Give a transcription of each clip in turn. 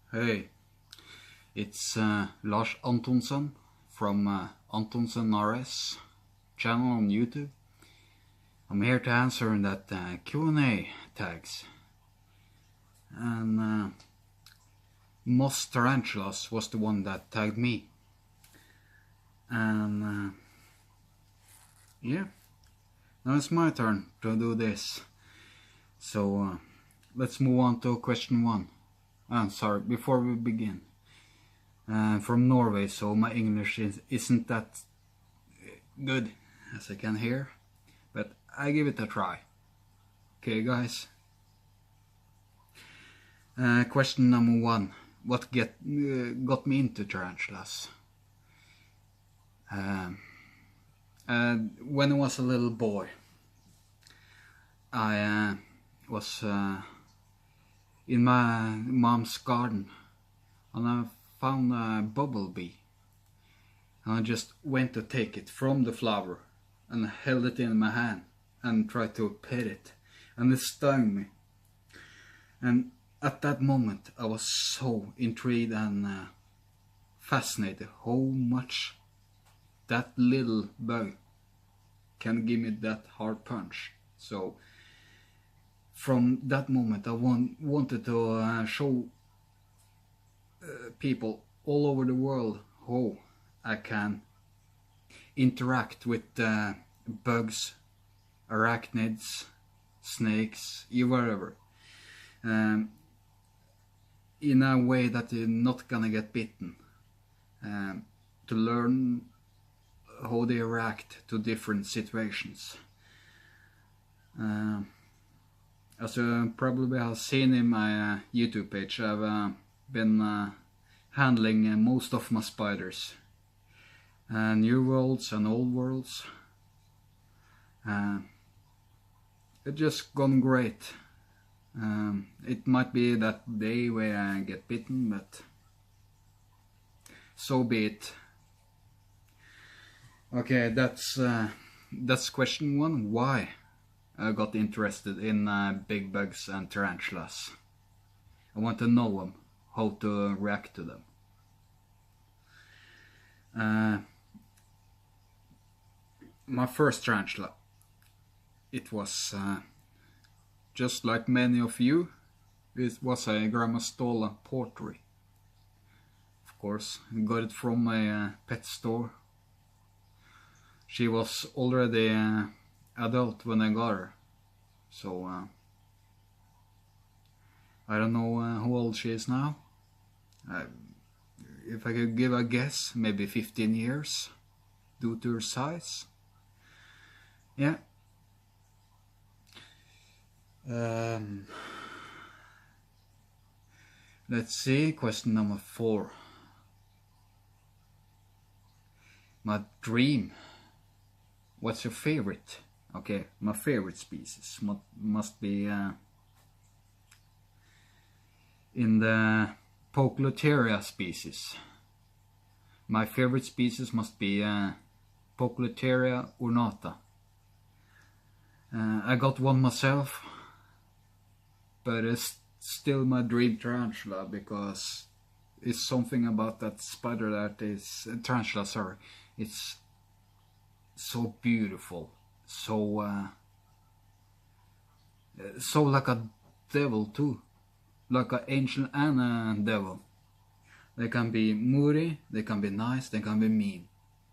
Hey, it's Lars Antonsson from Antonsson RS channel on YouTube. I'm here to answer that Q&A tags. And Moss Tarantulas was the one that tagged me. And yeah, now it's my turn to do this. So let's move on to question one. Sorry, before we begin. From Norway, so my English isn't that good, as I can hear, but I give it a try. Okay, guys. Question number one. What got me into tarantulas? When I was a little boy, I was in my mom's garden, and I found a bumblebee, and I just went to take it from the flower and held it in my hand and tried to pet it, and it stung me. And at that moment I was so intrigued and fascinated how much that little bug can give me that hard punch. So from that moment I wanted to show people all over the world how I can interact with bugs, arachnids, snakes, whatever, in a way that you're not gonna get bitten, to learn how they react to different situations. As you probably have seen in my YouTube page, I've been handling most of my spiders, new worlds and old worlds. It's just gone great. It might be that day where I get bitten, but so be it. Okay, that's question one. Why I got interested in big bugs and tarantulas. I want to know them, how to react to them. My first tarantula, it was just like many of you, it was a Grandma Stola portrait. Of course, I got it from a pet store. She was already adult when I got her, so I don't know how old she is now. If I could give a guess, maybe 15 years, due to her size. Yeah. Let's see, question number 4. My dream. What's your favorite? Okay, my favorite species must be in the Poecilotheria species. My favorite species must be Poecilotheria ornata. I got one myself, but it's still my dream tarantula, because it's something about that spider that is tarantula. Sorry, it's so beautiful, so like a devil too, like an angel and a devil. They can be moody, they can be nice, they can be mean.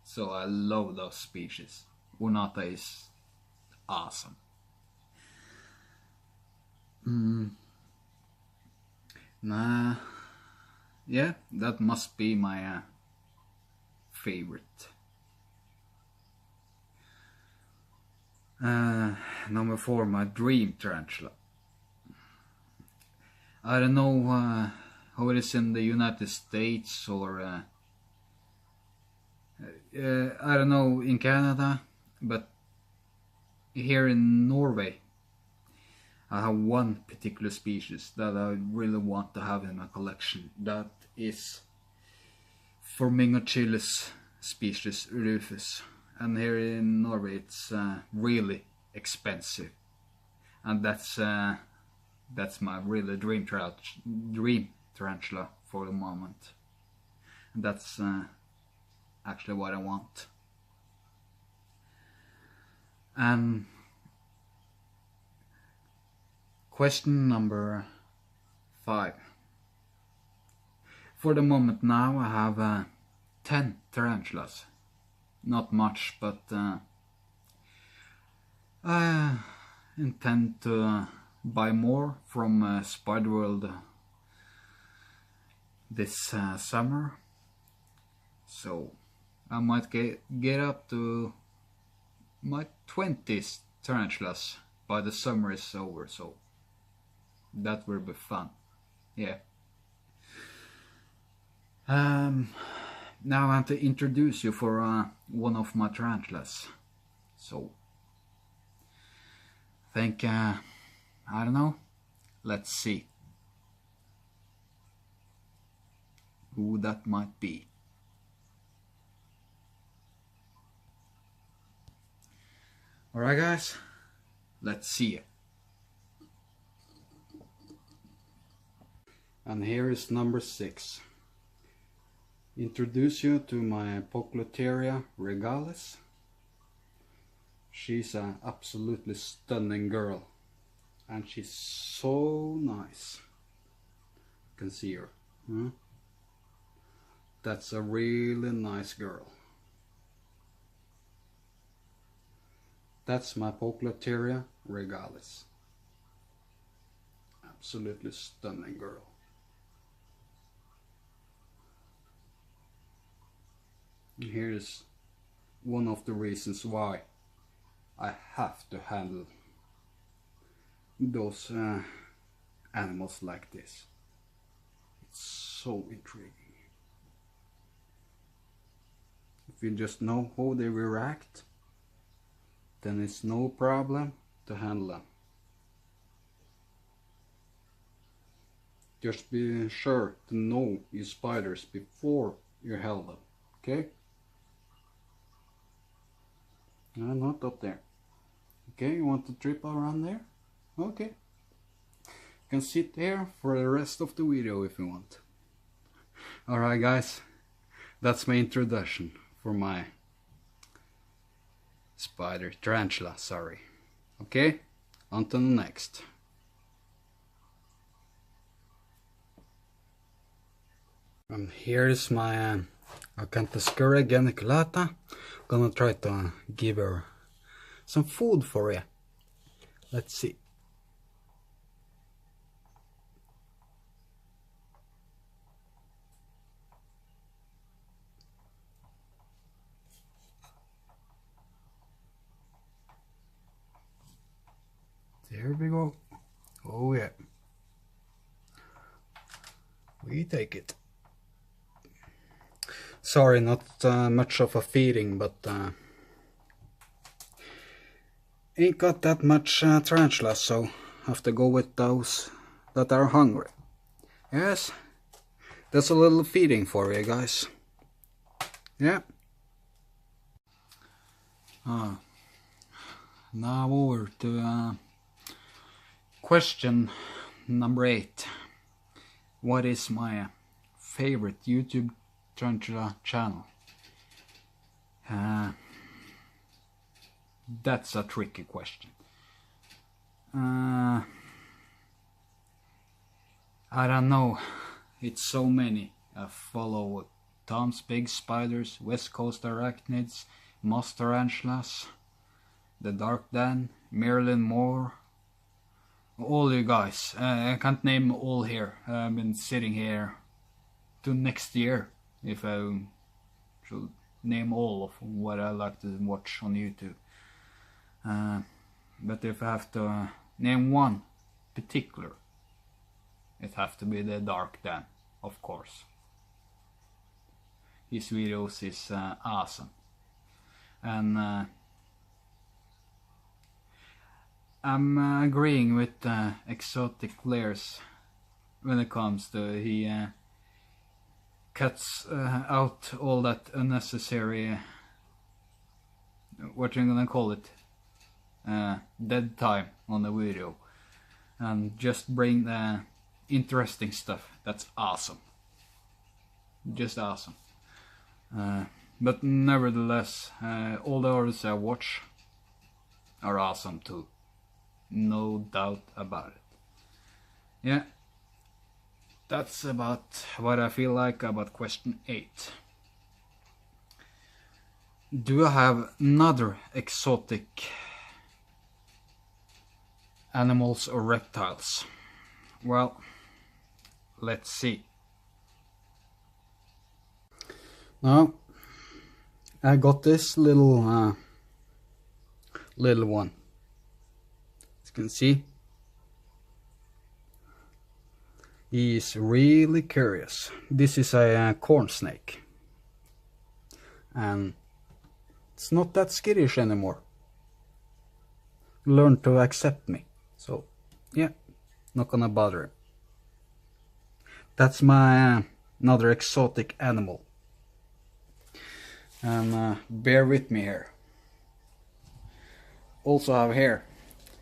So I love those species. Ornata is awesome. Yeah, that must be my favorite. Number 4, my dream tarantula. I don't know how it is in the United States, or I don't know in Canada, but here in Norway I have one particular species that I really want to have in my collection. That is Formingochilus species rufus. And here in Norway it's really expensive, and that's my really dream tarantula for the moment. And that's actually what I want. And question number 5. For the moment now I have 10 tarantulas. Not much, but I intend to buy more from Spiderworld this summer. So I might get up to my 20th tarantulas by the summer is over, so that will be fun. Yeah. Now I want to introduce you for one of my tarantulas. So think I don't know, let's see who that might be. Alright guys, let's see it. And here is number 6. Introduce you to my Poecilotheria regalis. She's an absolutely stunning girl, and she's so nice. You can see her. That's a really nice girl. That's my Poecilotheria regalis. Absolutely stunning girl. And here's one of the reasons why I have to handle those animals like this. It's so intriguing. If you just know how they react, then it's no problem to handle them. Just be sure to know your spiders before you handle them, okay? Not up there. Okay, you want to trip around there? Okay. You can sit there for the rest of the video if you want. Alright guys, that's my introduction for my tarantula, sorry. Okay, on to the next. And here's my Acanthoscurria geniculata. Gonna try to give her some food for you. Let's see. There we go. Oh yeah. We take it. Sorry, not much of a feeding, but ain't got that much tarantulas, so have to go with those that are hungry. Yes, that's a little feeding for you guys. Yeah. Now over to question number 8. What is my favorite YouTube tarantula channel? That's a tricky question. I don't know. It's so many. I follow Tom's Big Spiders, West Coast Arachnids, Moss Tarantulas, The Dark Dan, Marilyn Moore, all you guys. I can't name all here. I've been sitting here to next year if I should name all of what I like to watch on YouTube. But if I have to name one particular, it have to be The Dark Dan, of course. His videos is awesome. And I'm agreeing with Exotic Flares when it comes to he cuts out all that unnecessary, what you gonna call it, dead time on the video, and just bring the interesting stuff. That's awesome. Just awesome. But nevertheless, all the others I watch are awesome too. No doubt about it. Yeah. That's about what I feel like about question 8. Do I have another exotic animals or reptiles? Well, let's see. Now, I got this little one. As you can see, he's really curious. This is a corn snake, and it's not that skittish anymore. Learned to accept me, so yeah, not gonna bother him. That's my another exotic animal. And bear with me here. Also have here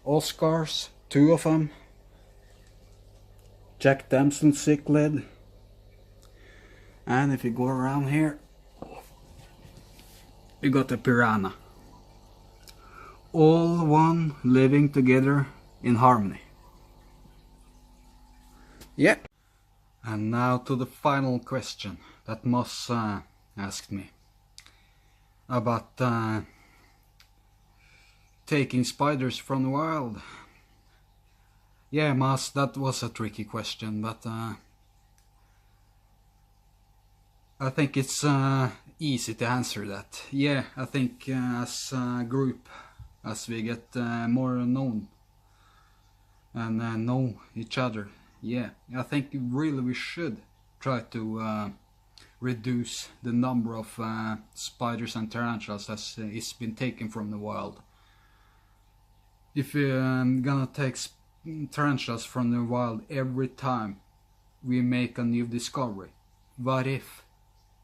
Oscars, 2 of them, Jack Dempsey cichlid, and if you go around here, you got a piranha. All one living together in harmony. Yeah. And now to the final question that Moss asked me about taking spiders from the wild. Yeah, Moss, that was a tricky question, but I think it's easy to answer that. Yeah, I think as a group, as we get more known and know each other, yeah, I think really we should try to reduce the number of spiders and tarantulas as it's been taken from the wild. If we're gonna take tarantulas from the wild every time we make a new discovery, what if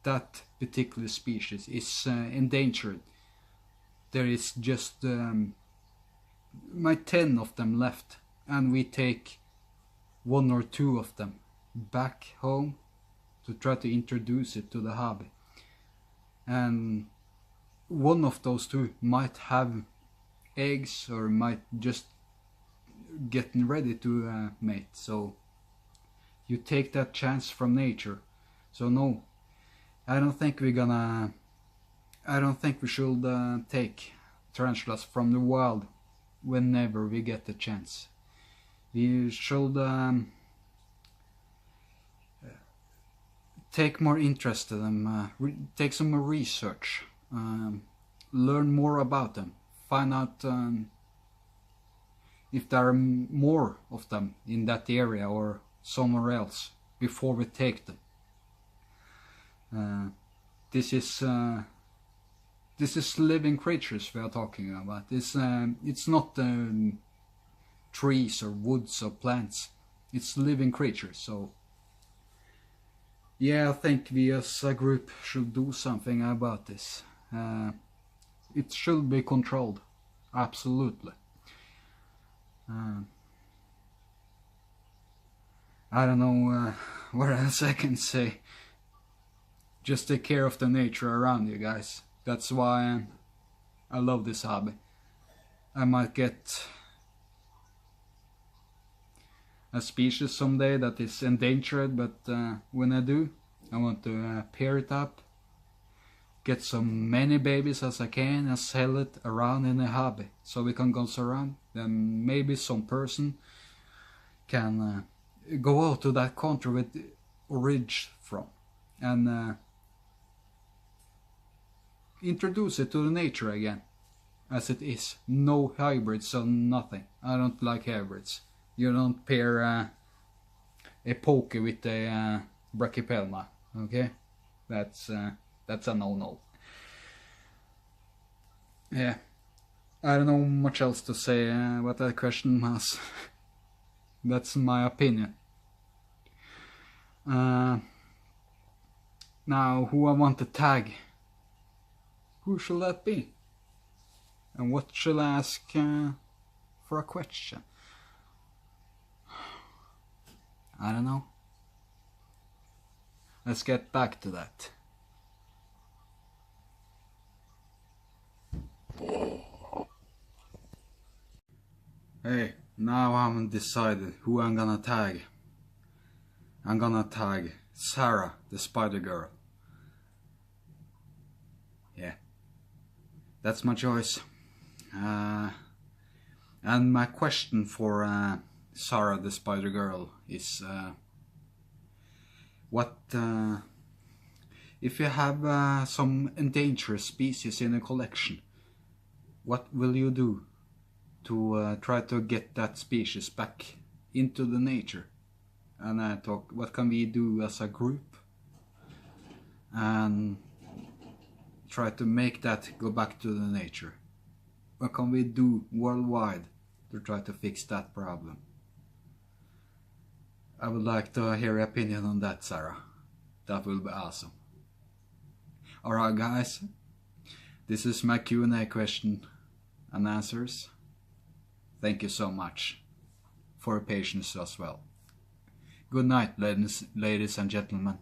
that particular species is endangered? There is just 10 of them left, and we take 1 or 2 of them back home to try to introduce it to the hobby, and one of those 2 might have eggs or might just getting ready to mate. So you take that chance from nature. So no, I don't think we should take tarantulas from the wild whenever we get the chance. We should take more interest in them, take some more research, learn more about them, find out if there are more of them in that area or somewhere else before we take them. This is living creatures we are talking about. It's not trees or woods or plants. It's living creatures. So yeah, I think we as a group should do something about this. It should be controlled, absolutely. I don't know what else I can say. Just take care of the nature around you guys. That's why I love this hobby. I might get a species someday that is endangered, but when I do, I want to pair it up, get some many babies as I can, and sell it around in the hobby, so we can go around. Then maybe some person can go out to that country with origin from and introduce it to the nature again as it is. No hybrids or nothing. I don't like hybrids. You don't pair a poke with a brachypelma, okay? That's a no-no. Yeah, I don't know much else to say about that question, Mas. That's my opinion. Now, who I want to tag? Who shall that be? And what shall I ask for a question? I don't know. Let's get back to that. Hey, now I haven't decided who I'm gonna tag. I'm gonna tag Sarah, the Spider Girl. Yeah, that's my choice. And my question for Sarah, the Spider Girl, is what if you have some endangered species in a collection? What will you do to try to get that species back into the nature? And I talk, what can we do as a group and try to make that go back to the nature? What can we do worldwide to try to fix that problem? I would like to hear your opinion on that, Sarah. That will be awesome. Alright guys, this is my Q&A question and answers. Thank you so much for your patience as well. Good night, ladies and gentlemen.